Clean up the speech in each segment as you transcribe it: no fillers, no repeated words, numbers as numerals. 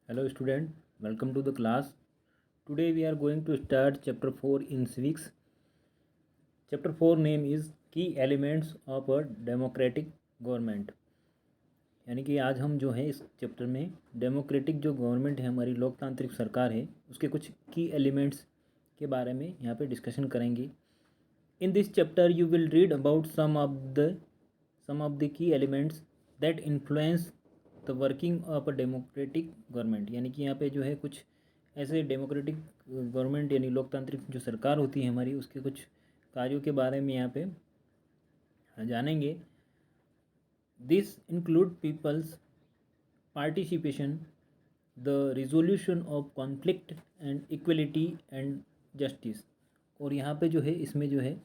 Hello student, welcome to the class. Today we are going to start chapter 4 in civics. Chapter 4 name is Key Elements of a Democratic Government. यानी कि आज हम जो है इस chapter में democratic जो गवर्नमेंट है, हमारी लोकतांत्रिक सरकार है, उसके कुछ की एलिमेंट्स के बारे में यहाँ पे डिस्कशन करेंगे. In this chapter you will read about some of the key elements that influence the working of a democratic government. यानी कि यहाँ पे जो है कुछ ऐसे डेमोक्रेटिक गवर्नमेंट यानी लोकतांत्रिक जो सरकार होती है हमारी, उसके कुछ कार्यों के बारे में यहाँ पे जानेंगे. This include peoples participation, the resolution of conflict and equality and justice. और यहाँ पे जो है इसमें जो है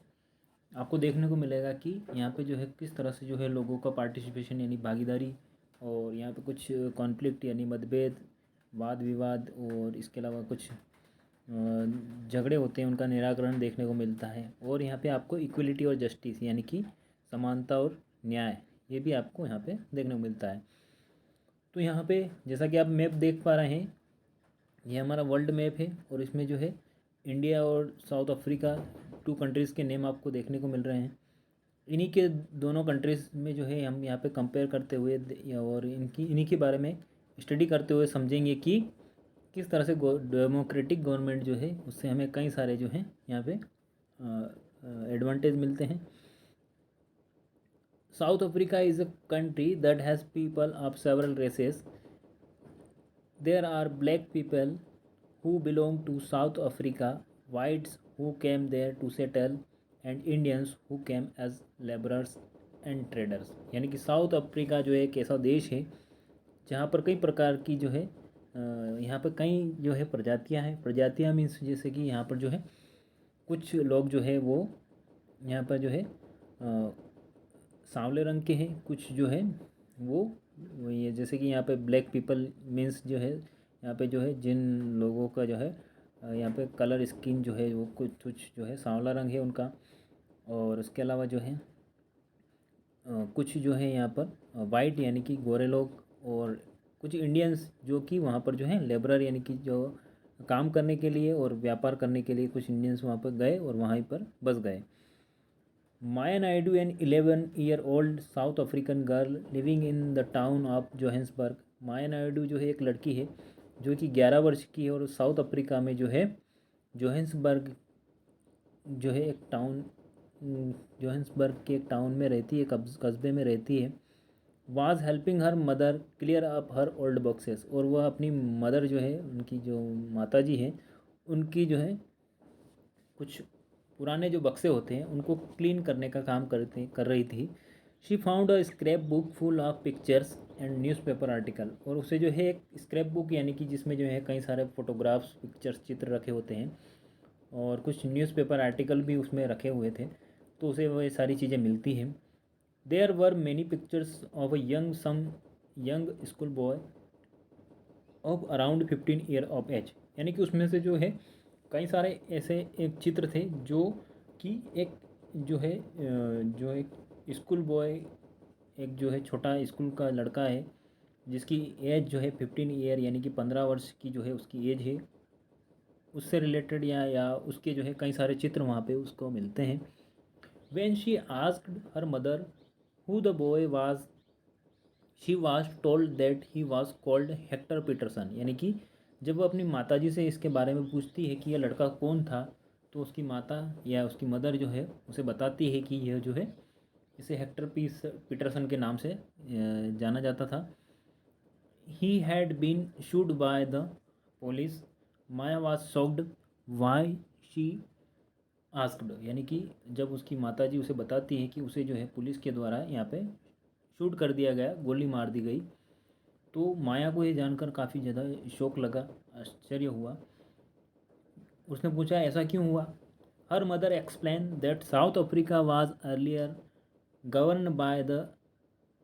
आपको देखने को मिलेगा कि यहाँ पे जो है किस तरह से जो है लोगों का पार्टिसिपेशन यानी भागीदारी, और यहाँ पे कुछ कॉन्फ्लिक्ट यानी मतभेद, वाद विवाद, और इसके अलावा कुछ झगड़े होते हैं उनका निराकरण देखने को मिलता है. और यहाँ पे आपको इक्वलिटी और जस्टिस यानी कि समानता और न्याय, ये भी आपको यहाँ पे देखने को मिलता है. तो यहाँ पे जैसा कि आप मैप देख पा रहे हैं, ये हमारा वर्ल्ड मैप है और इसमें जो है इंडिया और साउथ अफ्रीका, टू कंट्रीज़ के नेम आपको देखने को मिल रहे हैं. इन्हीं के दोनों कंट्रीज़ में जो है हम यहाँ पे कंपेयर करते हुए और इन्हीं के बारे में स्टडी करते हुए समझेंगे कि किस तरह से डेमोक्रेटिक गवर्नमेंट जो है उससे हमें कई सारे जो हैं यहाँ पे एडवांटेज मिलते हैं. South Africa is a country that has people of several races. There are black people who belong to South Africa, whites who came there to settle, and Indians who came as laborers and traders. यानी कि south Africa जो है एक ऐसा देश है जहाँ पर कई प्रकार की जो है यहाँ पर कई जो है प्रजातियाँ मीन्स जैसे कि यहाँ पर जो है कुछ लोग जो है वो यहाँ पर जो है सांवले रंग के हैं, कुछ जो है वो ये जैसे कि यहाँ पे ब्लैक पीपल मीन्स जो है यहाँ पे जो है जिन लोगों का जो है यहाँ पे कलर स्किन जो है वो कुछ जो है सांवला रंग है उनका. और उसके अलावा जो है कुछ जो है यहाँ पर वाइट यानी कि गोरे लोग, और कुछ इंडियंस जो कि वहाँ पर जो है लेबरर यानी कि जो काम करने के लिए और व्यापार करने के लिए कुछ इंडियंस वहाँ पर गए और वहीं पर बस गए. Maya Naidu an 11-year-old South African girl living in the town of Johannesburg. Maya Naidu जो है एक लड़की है जो कि 11 वर्ष की है और साउथ अफ्रीका में जो है जोहेंसबर्ग जो है एक टाउन, जोहेंसबर्ग के एक टाउन में रहती है, कस्बे में रहती है. Was helping her mother clear up her old boxes. और वह अपनी मदर जो है, उनकी जो माता जी हैं, उनकी जो है कुछ पुराने जो बक्से होते हैं उनको क्लीन करने का काम कर रही थी. She found a scrap book full of pictures and newspaper article. और उसे जो है एक स्क्रैप बुक यानी कि जिसमें जो है कई सारे फोटोग्राफ्स, पिक्चर्स, चित्र रखे होते हैं और कुछ न्यूज़पेपर आर्टिकल भी उसमें रखे हुए थे, तो उसे वो ये सारी चीज़ें मिलती हैं. There were many pictures of a young school boy of around 15 year of age. यानी कि उसमें से जो है कई सारे ऐसे एक चित्र थे जो कि एक जो है जो एक स्कूल बॉय, एक जो है छोटा स्कूल का लड़का है जिसकी एज जो है 15 ईयर यानी कि 15 वर्ष की जो है उसकी एज है, उससे रिलेटेड या उसके जो है कई सारे चित्र वहाँ पे उसको मिलते हैं. When she asked her mother who the boy was, she was told that he was called Hector Pieterson. यानी कि जब वो अपनी माताजी से इसके बारे में पूछती है कि यह लड़का कौन था, तो उसकी माता या उसकी मदर जो है उसे बताती है कि यह जो है इसे हेक्टर पीटरसन के नाम से जाना जाता था. He had been shot by the police. Maya was shocked why she asked. यानी कि जब उसकी माताजी उसे बताती है कि उसे जो है पुलिस के द्वारा यहाँ पे शूट कर दिया गया, गोली मार दी गई, तो माया को ये जानकर काफ़ी ज़्यादा शौक लगा, आश्चर्य हुआ. उसने पूछा ऐसा क्यों हुआ. Her mother explain that South Africa was earlier govern by the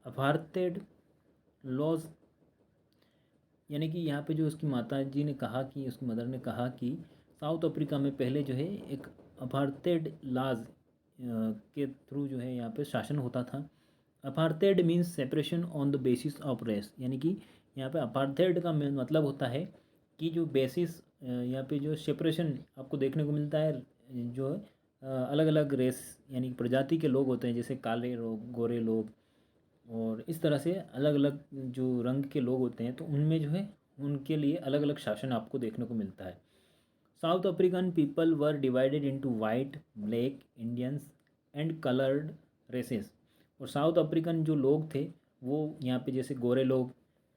apartheid laws. यानी कि यहाँ पे जो उसकी माता जी ने कहा कि उसकी मदर ने कहा कि साउथ अफ्रीका में पहले जो है एक अपार्थेड लाज के थ्रू जो है यहाँ पे शासन होता था. Apartheid means separation on the basis of race. यानी कि यहाँ पे अपार्थाइड का मतलब होता है कि जो बेसिस यहाँ पे जो सेपरेशन आपको देखने को मिलता है, जो अलग अलग रेस यानी कि प्रजाति के लोग होते हैं, जैसे काले लोग, गोरे लोग, और इस तरह से अलग अलग जो रंग के लोग होते हैं, तो उनमें जो है उनके लिए अलग अलग शासन आपको देखने को मिलता है। South African people were divided into white, black, Indians and coloured races. और साउथ अफ्रीकन जो लोग थे वो यहाँ पे जैसे गोरे लोग,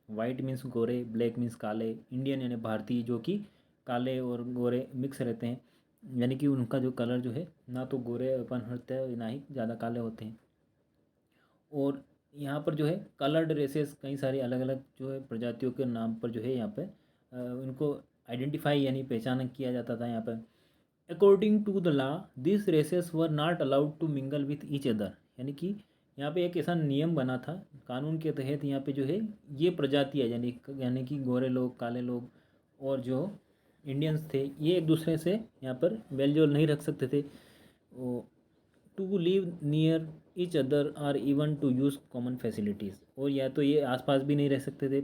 वाइट मीन्स गोरे, ब्लैक मीन्स काले, इंडियन यानी भारतीय जो कि काले और गोरे मिक्स रहते हैं, यानी कि उनका जो कलर जो है ना तो गोरे अपन होते हैं ना ही ज़्यादा काले होते हैं। और यहाँ पर जो है कलर्ड रेसेस कई सारी अलग अलग जो है प्रजातियों के नाम पर जो है यहाँ पे उनको आइडेंटिफाई यानी पहचान किया जाता था यहाँ पर। According to the law this races were not allowed to mingle with each other, यानी कि यहाँ पे एक ऐसा नियम बना था कानून के तहत, यहाँ पे जो है ये प्रजातियाँ यानी कि गोरे लोग, काले लोग और जो इंडियंस थे, ये एक दूसरे से यहाँ पर मेलजोल नहीं रख सकते थे to live near each other और even to use common facilities. और या तो ये आसपास भी नहीं रह सकते थे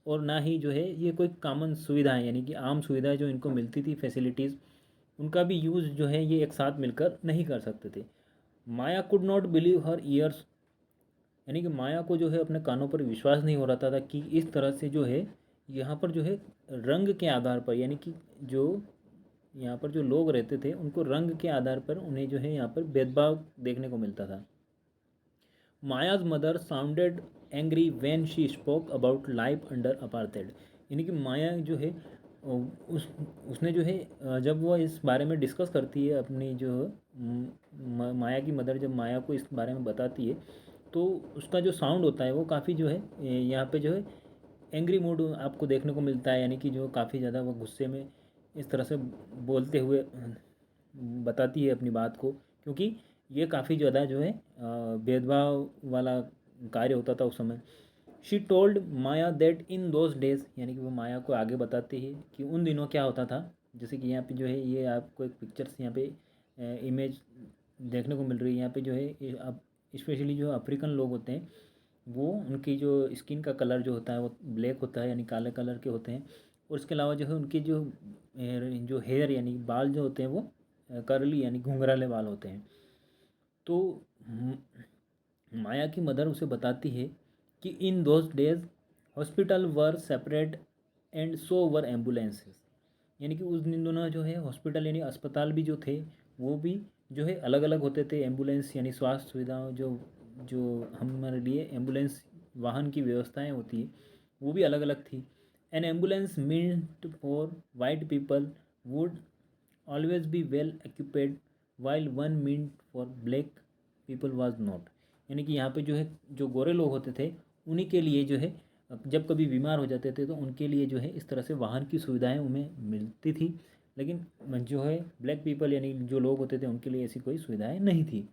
और ना ही जो है ये कोई कॉमन सुविधाएं यानी कि आम सुविधाएं जो इनको मिलती थी फैसिलिटीज़, उनका भी यूज़ जो है ये एक साथ मिलकर नहीं कर सकते थे। Maya could not believe her ears, यानी कि माया को जो है अपने कानों पर विश्वास नहीं हो रहा था कि इस तरह से जो है यहाँ पर जो है रंग के आधार पर, यानी कि जो यहाँ पर जो लोग रहते थे उनको रंग के आधार पर उन्हें जो है यहाँ पर भेदभाव देखने को मिलता था। Maya's mother sounded angry when she spoke about life under apartheid, यानी कि माया जो है उसने जो है जब वो इस बारे में डिस्कस करती है अपनी जो माया की मदर जब माया को इस बारे में बताती है, तो उसका जो साउंड होता है वो काफ़ी जो है यहाँ पे जो है एंग्री मूड आपको देखने को मिलता है, यानी कि जो काफ़ी ज़्यादा वो गुस्से में इस तरह से बोलते हुए बताती है अपनी बात को, क्योंकि ये काफ़ी ज़्यादा जो है भेदभाव वाला कार्य होता था उस समय। She told Maya that in those days, यानी कि वो माया को आगे बताती है कि उन दिनों क्या होता था। जैसे कि यहाँ पे जो है ये आपको एक पिक्चर्स यहाँ पे इमेज देखने को मिल रही है। यहाँ पे जो है अब स्पेशली जो अफ्रीकन लोग होते हैं वो उनकी जो स्किन का कलर जो होता है वो ब्लैक होता है, यानी काले कलर के होते हैं। और इसके अलावा जो है उनकी जो हेयर यानी बाल जो होते हैं वो करली यानी घुंघराले बाल होते हैं। तो माया की मदर उसे बताती है कि in those days hospital were separate and so were ambulances, यानी कि उस दिन दोनों जो है हॉस्पिटल यानी अस्पताल भी जो थे वो भी जो है अलग अलग होते थे। एम्बुलेंस यानी स्वास्थ्य सुविधाओं जो जो हमारे लिए एम्बुलेंस वाहन की व्यवस्थाएं होती है वो भी अलग अलग थी। An ambulance meant for white people would always be well occupied while one meant for black people was not, यानी कि यहाँ पे जो है जो गोरे लोग होते थे उन्हीं के लिए जो है जब कभी बीमार हो जाते थे तो उनके लिए जो है इस तरह से वाहन की सुविधाएं उन्हें मिलती थी, लेकिन जो है ब्लैक पीपल यानी जो लोग होते थे उनके लिए ऐसी कोई सुविधाएं नहीं थी।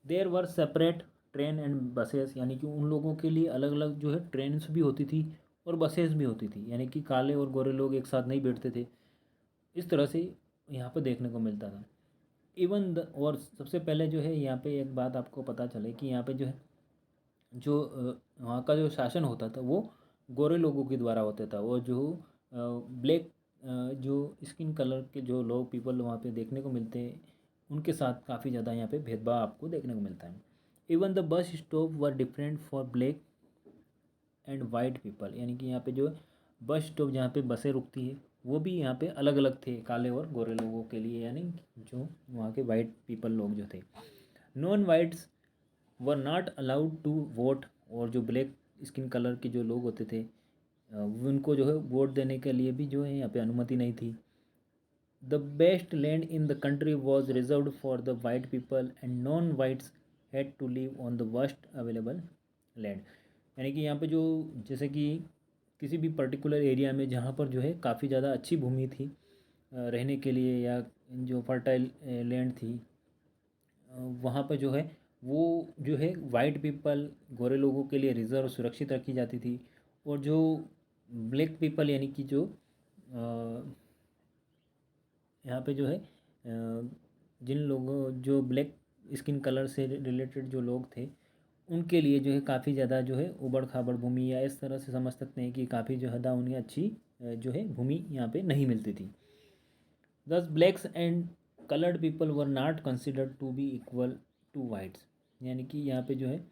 There were separate train and buses, यानी कि उन लोगों के लिए अलग अलग जो है ट्रेन्स भी होती थी और बसेस भी होती थी, यानी कि काले और गोरे लोग एक साथ नहीं बैठते थे। इस तरह से यहाँ पर देखने को मिलता था। इवन द और सबसे पहले जो है यहाँ पे एक बात आपको पता चले कि यहाँ पे जो है जो वहाँ का जो शासन होता था वो गोरे लोगों के द्वारा होता था, और जो ब्लैक जो स्किन कलर के जो लोग पीपल वहाँ पे देखने को मिलते हैं उनके साथ काफ़ी ज़्यादा यहाँ पे भेदभाव आपको देखने को मिलता है। Even the bus stop were different for black and white people, यानी कि यहाँ पे जो बस स्टॉप जहाँ पे बसें रुकती है वो भी यहाँ पे अलग अलग थे काले और गोरे लोगों के लिए, यानी जो वहाँ के वाइट पीपल लोग जो थे। Non whites were not allowed to vote, और जो ब्लैक स्किन कलर के जो लोग होते थे उनको जो है वोट देने के लिए भी जो है यहाँ पे अनुमति नहीं थी। The best land in the country was reserved for the white people and non whites had to live on the worst available land, यानी कि यहाँ पे जो जैसे कि किसी भी पर्टिकुलर एरिया में जहाँ पर जो है काफ़ी ज़्यादा अच्छी भूमि थी रहने के लिए या जो फर्टाइल लैंड थी वहाँ पर जो है वो जो है वाइट पीपल गोरे लोगों के लिए रिज़र्व सुरक्षित रखी जाती थी। और जो ब्लैक पीपल यानी कि जो यहाँ पे जो है जिन लोगों जो ब्लैक स्किन कलर से रिलेटेड जो लोग थे उनके लिए जो है काफ़ी ज़्यादा जो है उबड़ खाबड़ भूमि, या इस तरह से समझ सकते हैं कि काफ़ी जो है उन्हें अच्छी जो है भूमि यहाँ पे नहीं मिलती थी। Thus blacks and coloured people were not considered to be equal to whites, यानी कि यहाँ पे जो है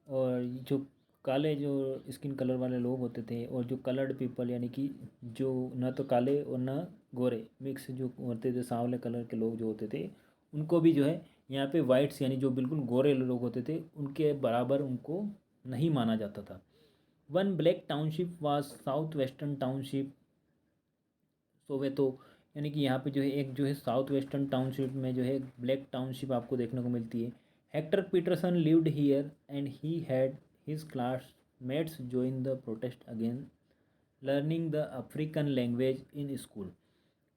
और जो काले जो स्किन कलर वाले लोग होते थे और जो कलर्ड पीपल यानी कि जो ना तो काले और ना गोरे मिक्स जो होते थे, सांवले कलर के लोग जो होते थे, उनको भी जो है यहाँ पे वाइट्स यानी जो बिल्कुल गोरे लोग होते थे उनके बराबर उनको नहीं माना जाता था। One black township was South Western Township Soweto, यानी कि यहाँ पे जो है एक जो है साउथ वेस्टर्न टाउनशिप में जो है ब्लैक टाउनशिप आपको देखने को मिलती है। Hector Pieterson lived here and he had his classmates join the protest again learning the African language in school.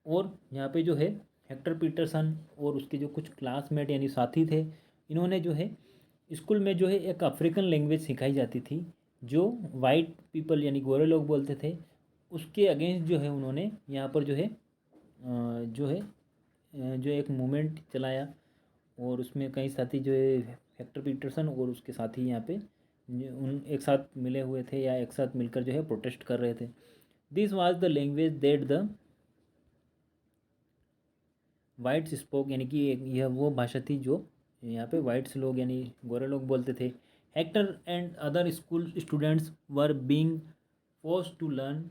और यहाँ पे जो है हेक्टर पीटरसन और उसके जो कुछ क्लासमेट यानी साथी थे, इन्होंने जो है स्कूल में जो है एक अफ्रीकन लैंग्वेज सिखाई जाती थी जो वाइट पीपल यानी गोरे लोग बोलते थे, उसके अगेंस्ट जो है उन्होंने यहाँ पर जो है जो है जो एक मूवमेंट चलाया। और उसमें कई साथी जो है हेक्टर पीटरसन और उसके साथी यहाँ पे उन एक साथ मिले हुए थे या एक साथ मिलकर जो है प्रोटेस्ट कर रहे थे। This was the language that the whites spoke, यानी कि यह वो भाषा थी जो यहाँ पे वाइट्स लोग यानी गोरे लोग बोलते थे। Hector and other school students were being forced to learn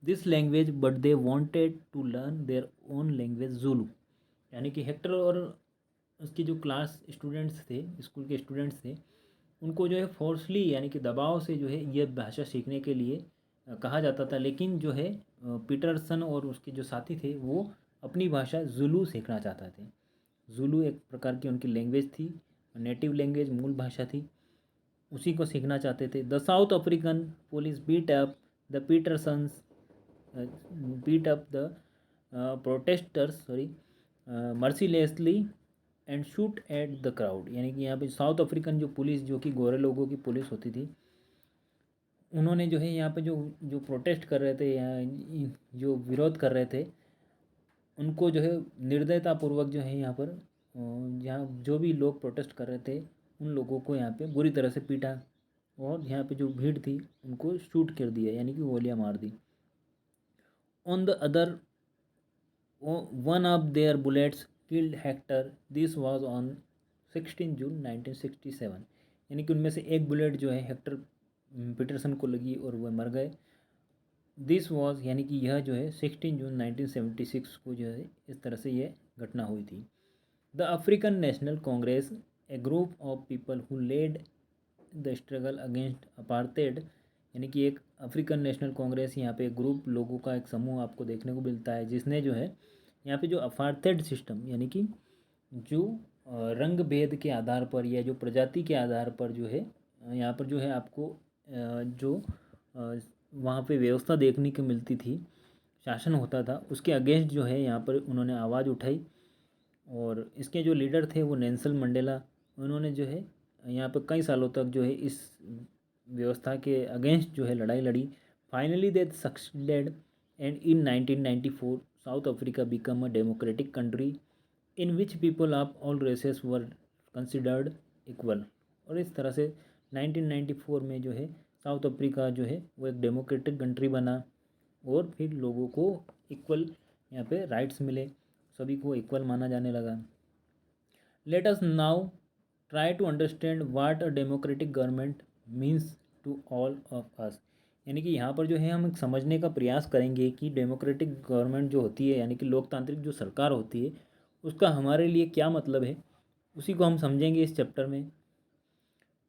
this language but they wanted to learn their own language Zulu, यानी कि हेक्टर और उसके जो क्लास स्टूडेंट्स थे, स्कूल के स्टूडेंट्स थे, उनको जो है फोर्सली यानी कि दबाव से जो है ये भाषा सीखने के लिए कहा जाता था। लेकिन जो है पीटरसन और उसके जो साथी थे वो अपनी भाषा जुलू सीखना चाहते थे। जुलू एक प्रकार की उनकी लैंग्वेज थी, नेटिव लैंग्वेज, मूल भाषा थी, उसी को सीखना चाहते थे। The South African police beat up the Petersons beat up the protesters mercilessly and shoot at the crowd, यानी कि यहाँ पे साउथ अफ्रीकन जो पुलिस जो कि गोरे लोगों की पुलिस होती थी, उन्होंने जो है यहाँ पे जो जो प्रोटेस्ट कर रहे थे या जो विरोध कर रहे थे, उनको जो है निर्दयतापूर्वक जो है यहाँ पर यहाँ जो भी लोग प्रोटेस्ट कर रहे थे उन लोगों को यहाँ पे बुरी तरह से पीटा और यहाँ पे जो भीड़ थी उनको शूट कर दिया, यानी कि गोलियाँ मार दी। On the other one of their bullets killed Hector, this was on 16 June 1967, यानी कि उनमें से एक बुलेट जो है हेक्टर पीटरसन को लगी और वह मर गए। दिस वॉज यानी कि यह जो है 16 जून 1976 को जो है इस तरह से यह घटना हुई थी। The African National Congress, a group of people who led the struggle against apartheid, यानी कि एक अफ्रीकन नेशनल कांग्रेस, यहाँ पे एक ग्रुप लोगों का एक समूह आपको देखने को मिलता है जिसने जो है यहाँ पे जो अपार्थेड सिस्टम यानी कि जो रंग भेद के आधार पर या जो प्रजाति के आधार पर जो है यहाँ पर जो है आपको जो वहाँ पे व्यवस्था देखने को मिलती थी, शासन होता था, उसके अगेंस्ट जो है यहाँ पर उन्होंने आवाज़ उठाई। और इसके जो लीडर थे वो नेल्सन मंडेला, उन्होंने जो है यहाँ पर कई सालों तक जो है इस व्यवस्था के अगेंस्ट जो है लड़ाई लड़ी। Finally they succeeded and in 1994 South Africa become a democratic country in which people of all races were considered equal. और इस तरह से 1994 में जो है साउथ अफ्रीका जो है वो एक डेमोक्रेटिक कंट्री बना और फिर लोगों को इक्वल यहाँ पे राइट्स मिले, सभी को इक्वल माना जाने लगा। Let us now try to understand what a democratic government means to all of us, यानी कि यहाँ पर जो है हम समझने का प्रयास करेंगे कि डेमोक्रेटिक गवर्नमेंट जो होती है यानी कि लोकतांत्रिक जो सरकार होती है उसका हमारे लिए क्या मतलब है, उसी को हम समझेंगे इस चैप्टर में।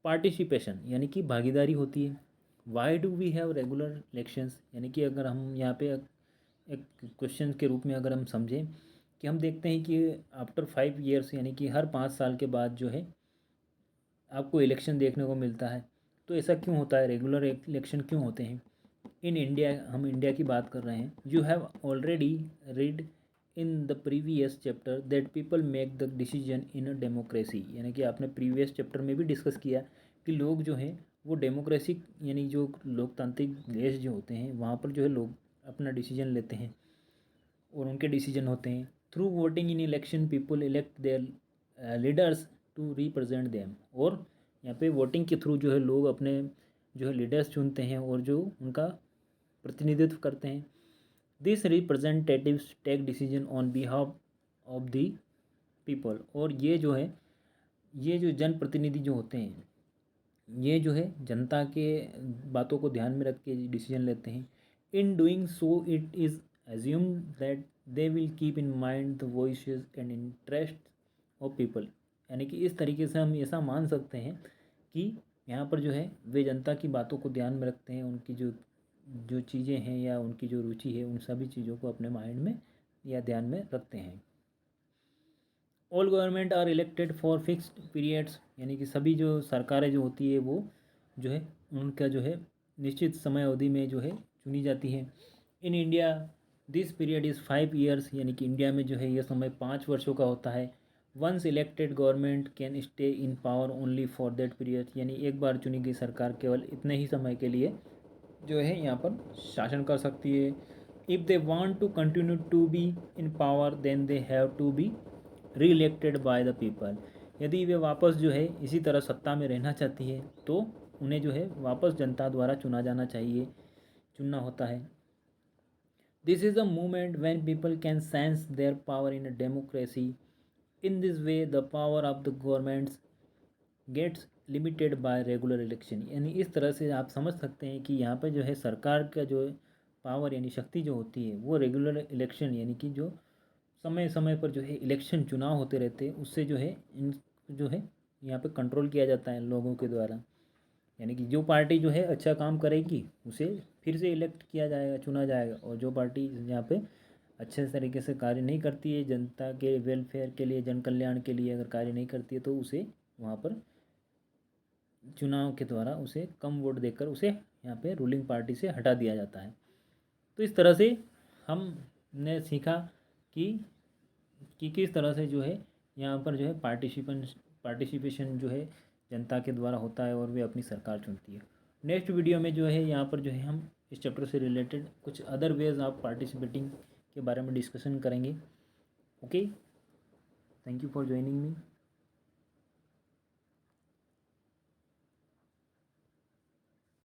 पार्टिसिपेशन यानी कि भागीदारी होती है। Why do we have regular elections, यानी कि अगर हम यहाँ पे एक क्वेश्चन के रूप में अगर हम समझें कि हम देखते हैं कि आफ्टर 5 ईयर्स यानी कि हर 5 साल के बाद जो है आपको इलेक्शन देखने को मिलता है, तो ऐसा क्यों होता है, रेगुलर इलेक्शन क्यों होते हैं। इन इंडिया, हम इंडिया की बात कर रहे हैं। You have already read in the previous chapter that people make the decision in a democracy, यानी कि आपने प्रीवियस चैप्टर में भी डिस्कस किया कि लोग जो हैं वो डेमोक्रेसी यानी जो लोकतांत्रिक देश जो होते हैं वहाँ पर जो है लोग अपना डिसीजन लेते हैं और उनके डिसीजन होते हैं। Through voting in election people elect their leaders to represent them, और यहाँ पे वोटिंग के थ्रू जो है लोग अपने जो है लीडर्स चुनते हैं और जो उनका प्रतिनिधित्व करते हैं। This representatives take decision on behalf of the people. और ये जो है, ये जो जनप्रतिनिधि जो होते हैं, ये जो है जनता के बातों को ध्यान में रख के डिसीजन लेते हैं। In doing so it is assumed that they will keep in mind the voices and interest of people. यानी कि इस तरीके से हम ऐसा मान सकते हैं कि यहाँ पर जो है वे जनता की बातों को ध्यान में रखते हैं, उनकी जो जो चीज़ें हैं या उनकी जो रुचि है उन सभी चीज़ों को अपने माइंड में या ध्यान में रखते हैं। All government are elected for fixed periods. यानी कि सभी जो सरकारें जो होती है वो जो है उनका जो है निश्चित समय अवधि में जो है चुनी जाती है। In India this period is 5 years. यानी कि इंडिया में जो है यह समय 5 वर्षों का होता है। Once elected government can stay in power only for that period. यानी एक बार चुनी गई सरकार केवल इतने ही समय के लिए जो है यहाँ पर शासन कर सकती है। If they want to continue to be in power then they have to be re elected by the people. यदि वे वापस जो है इसी तरह सत्ता में रहना चाहती है तो उन्हें जो है वापस जनता द्वारा चुना जाना चाहिए, चुनना होता है। This is a movement when people can sense their power in a democracy. In this way the power of the governments gets limited by regular election. यानी इस तरह से आप समझ सकते हैं कि यहाँ पर जो है सरकार का जो पावर यानी शक्ति जो होती है वो रेगुलर इलेक्शन यानी कि जो समय समय पर जो है इलेक्शन चुनाव होते रहते हैं उससे जो है इन जो है यहाँ पे कंट्रोल किया जाता है लोगों के द्वारा। यानी कि जो पार्टी जो है अच्छा काम करेगी उसे फिर से इलेक्ट किया जाएगा, चुना जाएगा। और जो पार्टी यहाँ पे अच्छे तरीके से कार्य नहीं करती है, जनता के वेलफेयर के लिए, जन कल्याण के लिए अगर कार्य नहीं करती है तो उसे वहाँ पर चुनाव के द्वारा उसे कम वोट देकर उसे यहाँ पे रूलिंग पार्टी से हटा दिया जाता है। तो इस तरह से हमने सीखा कि किस तरह से जो है यहाँ पर जो है पार्टिसिपेशन जो है जनता के द्वारा होता है और वे अपनी सरकार चुनती है। नेक्स्ट वीडियो में जो है यहाँ पर जो है हम इस चैप्टर से रिलेटेड कुछ अदर वेज ऑफ पार्टिसिपेटिंग के बारे में डिस्कशन करेंगे। Okay, thank you for joining me.